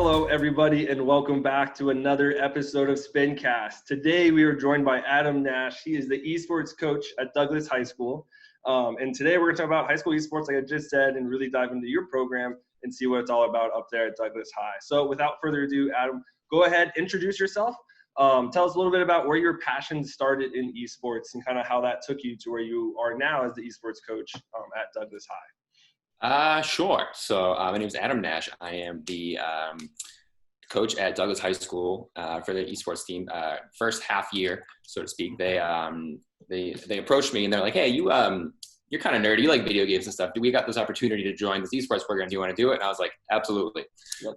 Hello, everybody, and welcome back to another episode of Spincast. Today, we are joined by Adam Nash. He is the esports coach at Douglas High School. And today, we're going to talk about high school esports, like I just said, and really dive into your program and see what it's all about up there at Douglas High. So without further ado, Adam, go ahead, introduce yourself. Tell us a little bit about where your passion started in esports and kind of how that took you to where you are now as the esports coach at Douglas High. Sure. So my name is Adam Nash. I am the coach at Douglas High School for the esports team. First half year, so to speak. They approached me and they're like, "Hey, you're kind of nerdy. You like video games and stuff. We got this opportunity to join this esports program. Do you want to do it?" And I was like, "Absolutely." Yep.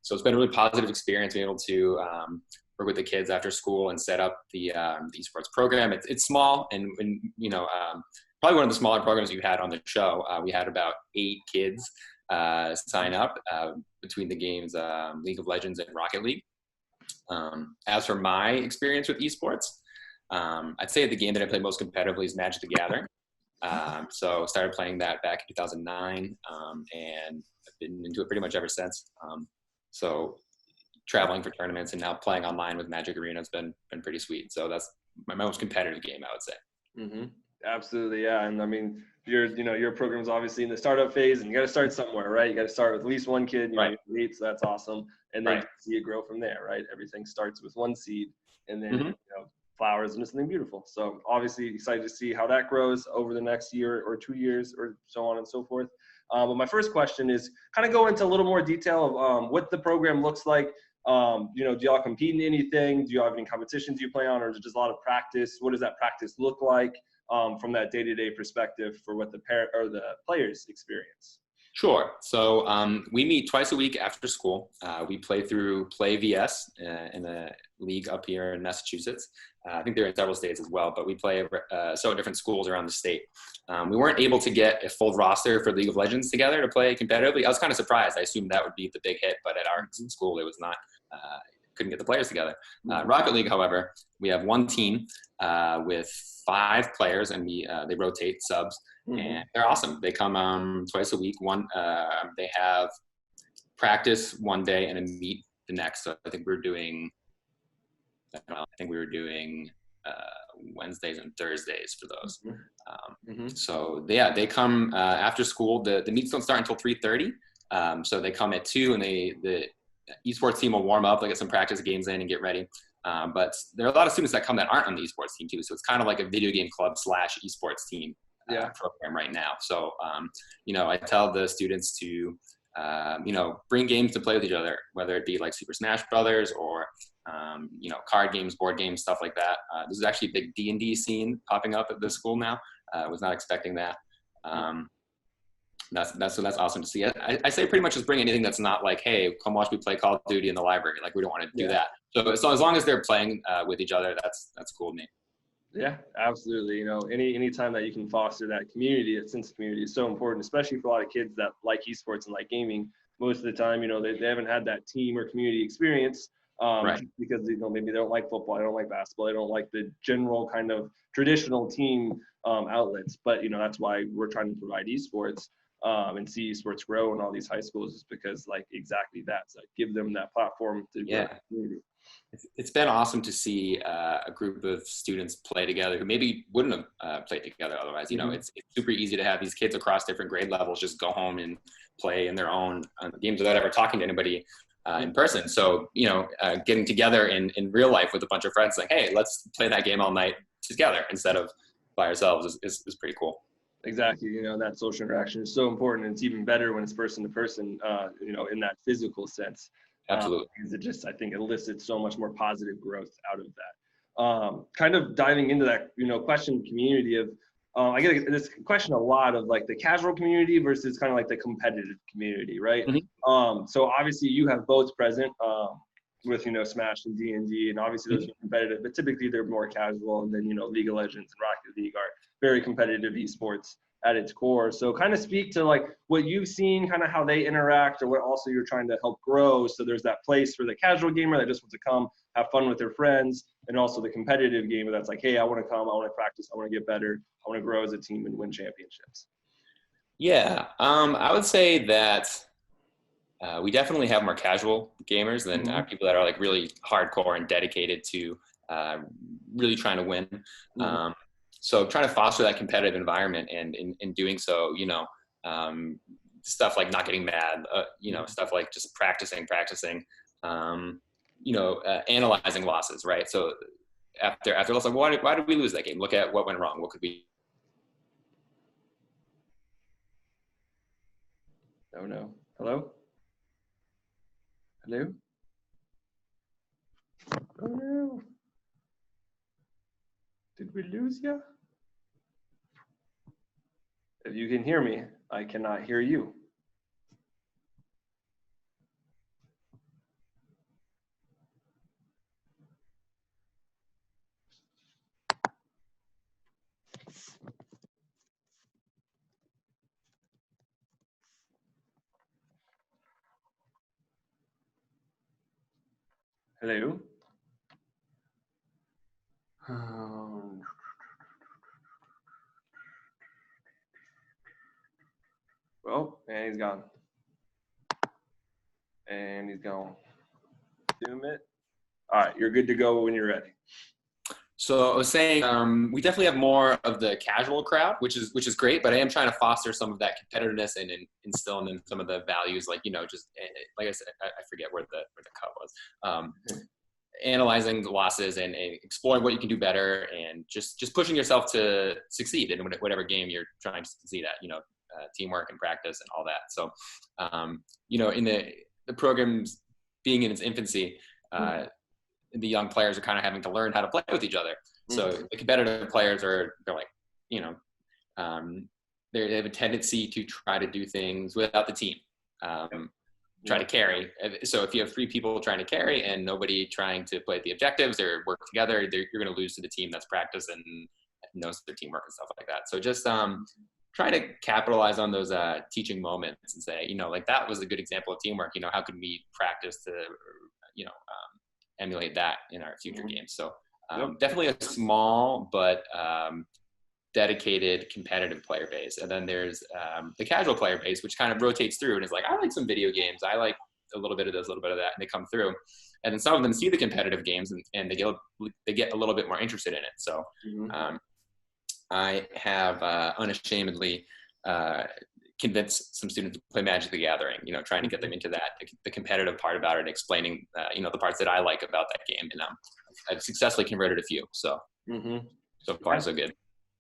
So it's been a really positive experience being able to work with the kids after school and set up the esports program. It's small and probably one of the smaller programs we've had on the show. We had about 8 kids sign up between the games League of Legends and Rocket League. As for my experience with esports, I'd say the game that I play most competitively is Magic the Gathering. So started playing that back in 2009 and I've been into it pretty much ever since. So traveling for tournaments and now playing online with Magic Arena has been pretty sweet. So that's my most competitive game, I would say. Mm-hmm. Absolutely, yeah. And I mean, your program's obviously in the startup phase, and you got to start somewhere, right? You got to start with at least one kid, right? So that's awesome, and then see it grow from there, right? Everything starts with one seed, and then flowers into something beautiful. So obviously, excited to see how that grows over the next year or 2 years, or so on and so forth. But my first question is kind of go into a little more detail of what the program looks like. Do y'all compete in anything? Do you have any competitions you play on, or is it just a lot of practice? What does that practice look like? From that day-to-day perspective for what the players experience? Sure. So we meet twice a week after school. We play through Play VS in a league up here in Massachusetts. I think they're in several states as well, but we play several different schools around the state. We weren't able to get a full roster for League of Legends together to play competitively. I was kind of surprised. I assumed that would be the big hit, but at our school it was not. Couldn't get the players together. Rocket League, however, we have one team with 5 players, and they rotate subs, and they're awesome. They come twice a week. They have practice one day and a meet the next. So I think we were doing Wednesdays and Thursdays for those. So they come after school. The meets don't start until 3:30. So they come at 2, and the esports team will warm up, like get some practice games in and get ready. But there are a lot of students that come that aren't on the esports team too. So it's kind of like a video game club / esports team program right now. So, I tell the students to, bring games to play with each other, whether it be like Super Smash Brothers or, card games, board games, stuff like that. This is actually a big D&D scene popping up at the school now. I was not expecting that. That's awesome to see. I say pretty much just bring anything that's not like, hey, come watch me play Call of Duty in the library. Like, we don't want to do that. So as long as they're playing with each other, that's cool to me. Yeah, absolutely. Any time that you can foster that community, that sense of community is so important, especially for a lot of kids that like esports and like gaming. Most of the time, they haven't had that team or community experience because maybe they don't like football, they don't like basketball, they don't like the general kind of traditional team outlets. But that's why we're trying to provide esports. And see esports grow in all these high schools is because exactly that. So give them that platform to grow the community. It's been awesome to see a group of students play together who maybe wouldn't have played together otherwise. It's super easy to have these kids across different grade levels just go home and play in their own games without ever talking to anybody in person. So, getting together in real life with a bunch of friends, like, hey, let's play that game all night together instead of by ourselves is pretty cool. Exactly. That social interaction is so important. And it's even better when it's person to person, in that physical sense. Absolutely. Because it just, I think, elicits so much more positive growth out of that. Kind of diving into that, question community of, I get this question a lot of like the casual community versus kind of like the competitive community, right? So obviously you have both present with, Smash and D&D, and obviously those are competitive, but typically they're more casual. And then, League of Legends and Rocket League are very competitive esports at its core. So kind of speak to like what you've seen, kind of how they interact, or what also you're trying to help grow. So there's that place for the casual gamer that just wants to come have fun with their friends, and also the competitive gamer that's like, hey, I want to come, I want to practice, I want to get better, I want to grow as a team and win championships. Yeah, I would say that We definitely have more casual gamers than people that are like really hardcore and dedicated to really trying to win. So trying to foster that competitive environment, and in doing so, stuff like not getting mad, stuff like just practicing, analyzing losses, right? So after loss, like, why did we lose that game? Look at what went wrong. What could we? Oh no. Hello? Hello? Oh no. Did we lose you? If you can hear me, I cannot hear you. Hello? Well, and he's gone. And he's gone. Zoom it. All right, you're good to go when you're ready. So I was saying, we definitely have more of the casual crowd, which is great. But I am trying to foster some of that competitiveness and instill in them some of the values, like just like I said, I forget where the cut was. Analyzing the losses and exploring what you can do better, and just pushing yourself to succeed in whatever game you're trying to succeed at. Teamwork and practice and all that. So, in the program's being in its infancy. The young players are kind of having to learn how to play with each other. So the competitive players they're like, they have a tendency to try to do things without the team, try to carry. So if you have 3 people trying to carry and nobody trying to play the objectives or work together, you're going to lose to the team that's practiced and knows their teamwork and stuff like that. So just try to capitalize on those teaching moments and say, like that was a good example of teamwork. How could we practice to, emulate that in our future games. So definitely a small but dedicated competitive player base. And then there's the casual player base, which kind of rotates through and is like, I like some video games. I like a little bit of this, a little bit of that. And they come through. And then some of them see the competitive games and they get a little bit more interested in it. So I have unashamedly convince some students to play Magic the Gathering, trying to get them into that, the competitive part about it, and explaining, the parts that I like about that game. And I've successfully converted a few. So, so far, so good.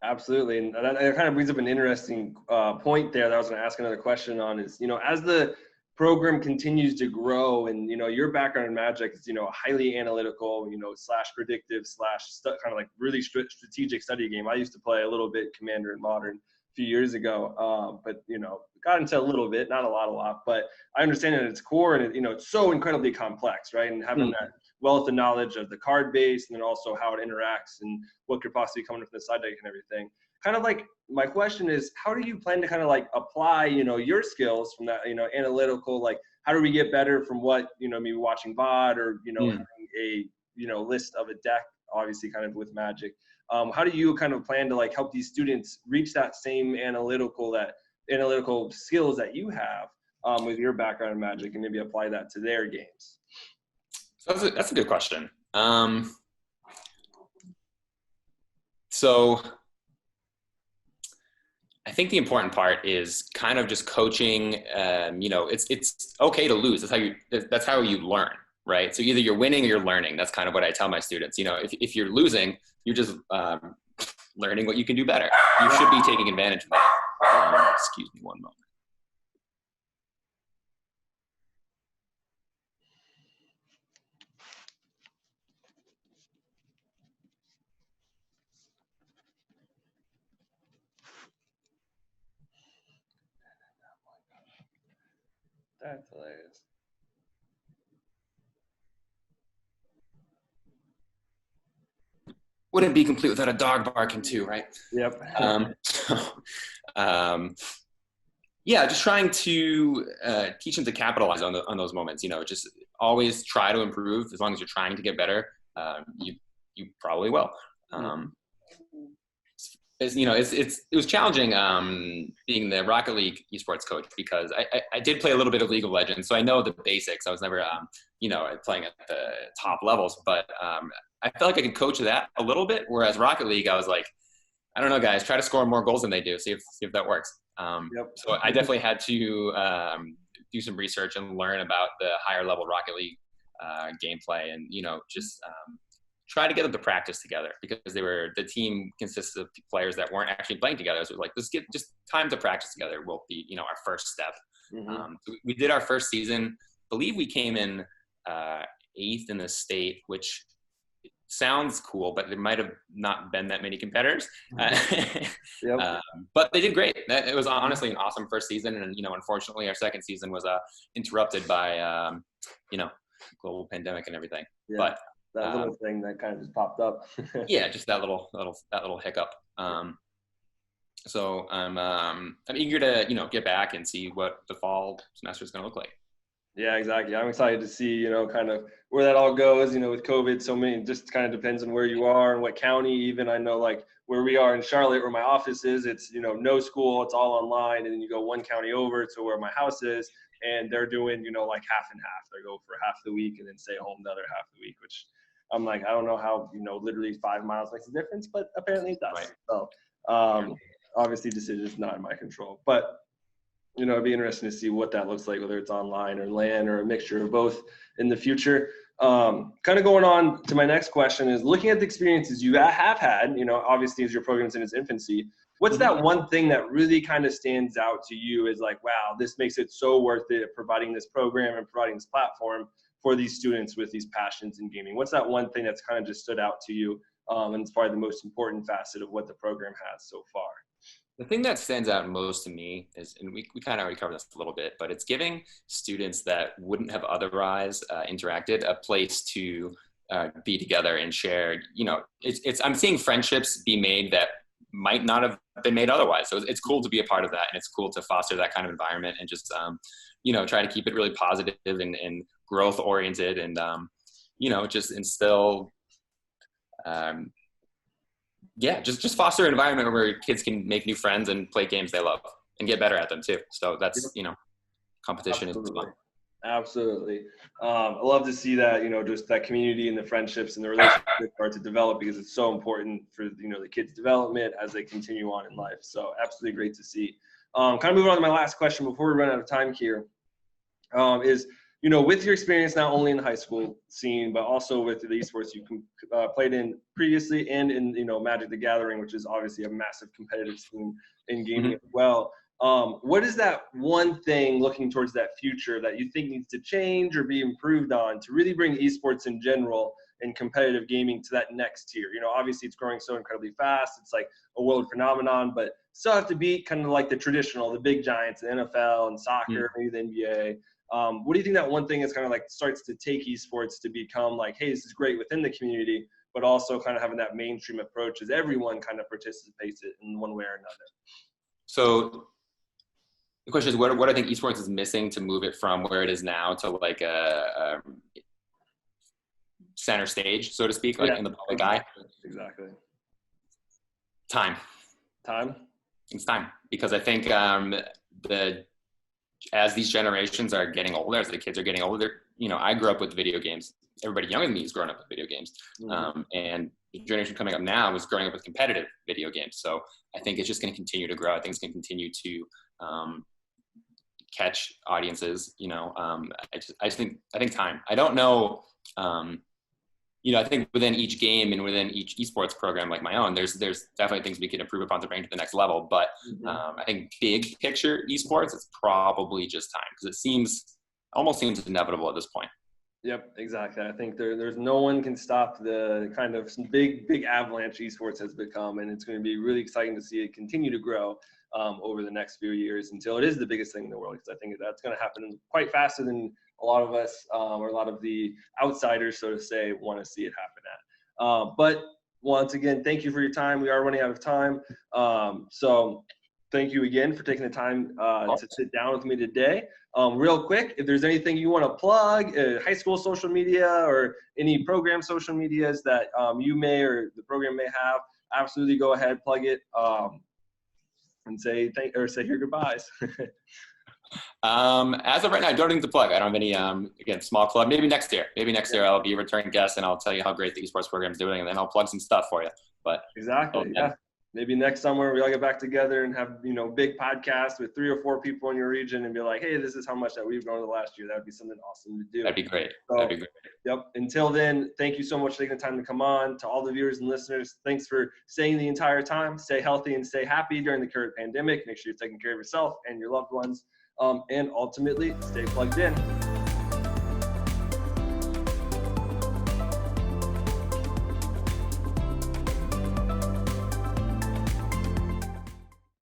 Absolutely. And that kind of brings up an interesting point there that I was going to ask another question on is, as the program continues to grow and, your background in Magic is, highly analytical, / predictive / kind of like really strategic study game. I used to play a little bit Commander in Modern few years ago, but got into a little bit, not a lot, but I understand at its core, and it's so incredibly complex, right? And having that wealth of knowledge of the card base, and then also how it interacts and what could possibly come from the side deck and everything. Kind of like my question is, how do you plan to kind of like apply, your skills from that, analytical, like how do we get better from what, maybe watching VOD or, having a, list of a deck, obviously kind of with Magic. How do you kind of plan to like help these students reach that same analytical skills that you have with your background in Magic, and maybe apply that to their games? So that's a good question. So I think the important part is kind of just coaching. It's okay to lose. That's how you learn, right? So either you're winning or you're learning. That's kind of what I tell my students. If you're losing, you're just learning what you can do better. You should be taking advantage of that. Excuse me one moment. That's hilarious. Wouldn't be complete without a dog barking too, right? Yep. Yeah, just trying to teach them to capitalize on those moments. Just always try to improve. As long as you're trying to get better, you probably will. it was challenging being the Rocket League esports coach because I did play a little bit of League of Legends, so I know the basics. I was never playing at the top levels, but I felt like I could coach that a little bit. Whereas Rocket League, I was like, I don't know, guys, try to score more goals than they do. See if that works. Yep. So I definitely had to do some research and learn about the higher level Rocket League gameplay, and just try to get them to practice together because the team consisted of players that weren't actually playing together. So like, let's get just time to practice together will be, our first step. So we did our first season. I believe we came in 8th in the state, which sounds cool, but there might have not been that many competitors. Yep. But they did great. It was honestly an awesome first season. And, unfortunately our second season was interrupted by, global pandemic and everything. Yeah. But that little thing that kind of just popped up. Yeah, just that little hiccup. So I'm eager to get back and see what the fall semester is going to look like. Yeah, exactly. I'm excited to see kind of where that all goes. With COVID, so many, just kind of depends on where you are and what county. Even I know like where we are in Charlotte, where my office is, it's no school, it's all online, and then you go one county over to where my house is, and they're doing like half and half. They go for half the week and then stay home the other half of the week, which I'm like, I don't know how, literally 5 miles makes a difference, but apparently it does. Right. So obviously decisions not in my control, but it'd be interesting to see what that looks like, whether it's online or LAN or a mixture of both in the future. Kind of going on to my next question is looking at the experiences you have had, obviously as your program's in its infancy, what's that one thing that really kind of stands out to you as like, wow, this makes it so worth it, providing this program and providing this platform for these students with these passions in gaming? What's that one thing that's kind of just stood out to you? And it's probably the most important facet of what the program has so far. The thing that stands out most to me is, and we kind of already covered this a little bit, but it's giving students that wouldn't have otherwise interacted a place to be together and share. I'm seeing friendships be made that might not have been made otherwise. So it's cool to be a part of that, and it's cool to foster that kind of environment and just try to keep it really positive and growth oriented, and just instill just foster an environment where kids can make new friends and play games they love and get better at them too. So that's competition is fun. Absolutely. I love to see that, just that community and the friendships and the relationships start to develop, because it's so important for, the kids' development as they continue on in life. So absolutely great to see. Kind of moving on to my last question before we run out of time here, is, with your experience not only in the high school scene, but also with the esports you played in previously and in, Magic the Gathering, which is obviously a massive competitive scene in gaming as well. What is that one thing looking towards that future that you think needs to change or be improved on to really bring esports in general and competitive gaming to that next tier? Obviously it's growing so incredibly fast. It's like a world phenomenon, but still have to beat kind of like the traditional, the big giants, the NFL and soccer, maybe the NBA. What do you think that one thing is kind of like starts to take esports to become like, hey, this is great within the community, but also kind of having that mainstream approach as everyone kind of participates in one way or another? So the question is, what I think esports is missing to move it from where it is now to like a center stage, so to speak, like in the public eye. Exactly. Time. It's time, because I think as these generations are getting older, as the kids are getting older, I grew up with video games. Everybody younger than me is growing up with video games. And the generation coming up now is growing up with competitive video games. So I think it's just going to continue to grow. I think it's going to continue to catch audiences. I think time. I don't know. I think within each game and within each esports program like my own, there's definitely things we can improve upon to bring to the next level. But I think big picture esports, it's probably just time, because it almost seems inevitable at this point. Yep, exactly. I think there's no one can stop the kind of big avalanche esports has become, and it's going to be really exciting to see it continue to grow over the next few years until it is the biggest thing in the world, because I think that's going to happen quite faster than a lot of us or a lot of the outsiders, so to say, want to see it happen at. But once again, thank you for your time. We are running out of time. So thank you again for taking the time to sit down with me today. Real quick, if there's anything you want to plug, high school social media or any program social medias that you may or the program may have, absolutely go ahead, plug it, and say your goodbyes. As of right now, I don't need to plug. I don't have any, again, small club. Maybe next year. I'll be a returning guest and I'll tell you how great the esports program is doing, and then I'll plug some stuff for you. But exactly, yeah. Maybe next summer we all get back together and have, big podcast with 3 or 4 people in your region and be like, hey, this is how much that we've grown the last year. That would be something awesome to do. That'd be great. Yep. Until then, thank you so much for taking the time to come on. To all the viewers and listeners, thanks for staying the entire time. Stay healthy and stay happy during the current pandemic. Make sure you're taking care of yourself and your loved ones. And ultimately, stay plugged in.